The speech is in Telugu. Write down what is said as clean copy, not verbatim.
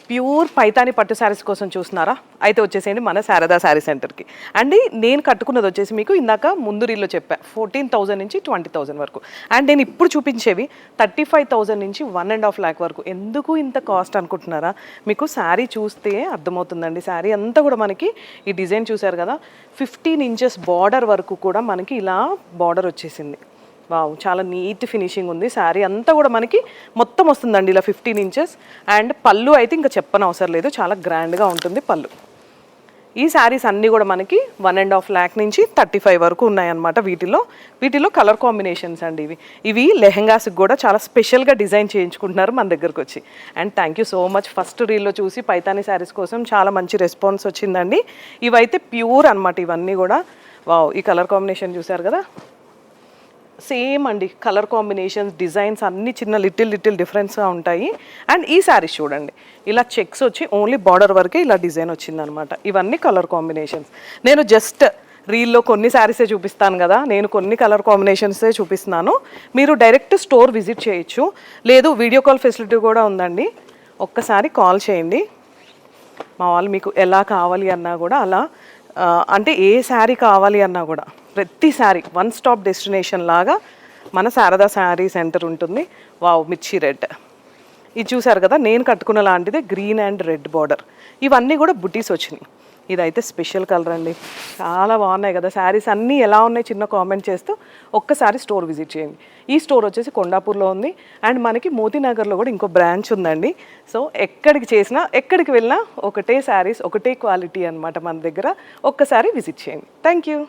ప్యూర్ పైతాని పట్టు శారీస్ కోసం చూస్తున్నారా? అయితే వచ్చేసేయండి మన శారదా శారీ సెంటర్కి. అండ్ నేను కట్టుకున్నది వచ్చేసి మీకు ఇందాక ముందు రీల్లో చెప్పా 14,000 నుంచి 20,000 వరకు. అండ్ నేను ఇప్పుడు చూపించేవి 35,000 నుంచి 1.5 lakh వరకు. ఎందుకు ఇంత కాస్ట్ అనుకుంటున్నారా? మీకు శారీ చూస్తే అర్థమవుతుందండి. శారీ అంతా కూడా మనకి ఈ డిజైన్ చూసారు కదా, 15 inches బార్డర్ వరకు కూడా మనకి ఇలా బార్డర్ వచ్చేసింది. వావ్, చాలా నీట్ ఫినిషింగ్ ఉంది. శారీ అంతా కూడా మనకి మొత్తం వస్తుందండి ఇలా 15 inches. అండ్ పళ్ళు అయితే ఇంకా చెప్పనవసరం లేదు, చాలా గ్రాండ్గా ఉంటుంది పళ్ళు. ఈ శారీస్ అన్నీ కూడా మనకి 1.5 lakh నుంచి 35 వరకు ఉన్నాయన్నమాట. వీటిలో కలర్ కాంబినేషన్స్ అండి ఇవి లెహెంగాస్కి కూడా చాలా స్పెషల్గా డిజైన్ చేయించుకుంటున్నారు మన దగ్గరకు వచ్చి. And thank you so much. First రీల్లో చూసి పైతాని శారీస్ కోసం చాలా మంచి రెస్పాన్స్ వచ్చిందండి. ఇవైతే ప్యూర్ అనమాట ఇవన్నీ కూడా. వావ్, ఈ కలర్ కాంబినేషన్ చూసారు కదా, సేమ్ అండి. కలర్ కాంబినేషన్స్, డిజైన్స్ అన్నీ చిన్న లిటిల్ డిఫరెన్స్గా ఉంటాయి. అండ్ ఈ శారీస్ చూడండి, ఇలా చెక్స్ వచ్చి ఓన్లీ బార్డర్ వరకే ఇలా డిజైన్ వచ్చిందనమాట. ఇవన్నీ కలర్ కాంబినేషన్స్. నేను జస్ట్ రీల్లో కొన్ని శారీసే చూపిస్తాను కదా, నేను కొన్ని కలర్ కాంబినేషన్సే చూపిస్తున్నాను. మీరు డైరెక్ట్ స్టోర్ విజిట్ చేయొచ్చు, లేదు వీడియో కాల్ ఫెసిలిటీ కూడా ఉందండి. ఒక్కసారి కాల్ చేయండి, మా వాళ్ళు మీకు ఎలా కావాలి అన్నా కూడా అలా, అంటే ఏ శారీ కావాలి అన్నా కూడా ప్రతి శారీ వన్ స్టాప్ డెస్టినేషన్ లాగా మన శారదా శారీ సెంటర్ ఉంటుంది. వావ్, మిర్చి రెడ్ ఇది చూసారు కదా, నేను కట్టుకున్న లాంటిదే గ్రీన్ అండ్ రెడ్ బార్డర్. ఇవన్నీ కూడా బుటీస్ వచ్చినాయి. ఇదైతే స్పెషల్ కలర్ అండి, చాలా బాగున్నాయి కదా శారీస్ అన్నీ. ఎలా ఉన్నాయి చిన్న కామెంట్ చేస్తూ ఒక్కసారి స్టోర్ విజిట్ చేయండి. ఈ స్టోర్ వచ్చేసి కొండాపూర్లో ఉంది. అండ్ మనకి మోతీనగర్లో కూడా ఇంకో బ్రాంచ్ ఉందండి. సో ఎక్కడికి వెళ్ళినా ఒకటే శారీస్, ఒకటే క్వాలిటీ అనమాట మన దగ్గర. ఒక్కసారి విజిట్ చేయండి. Thank you.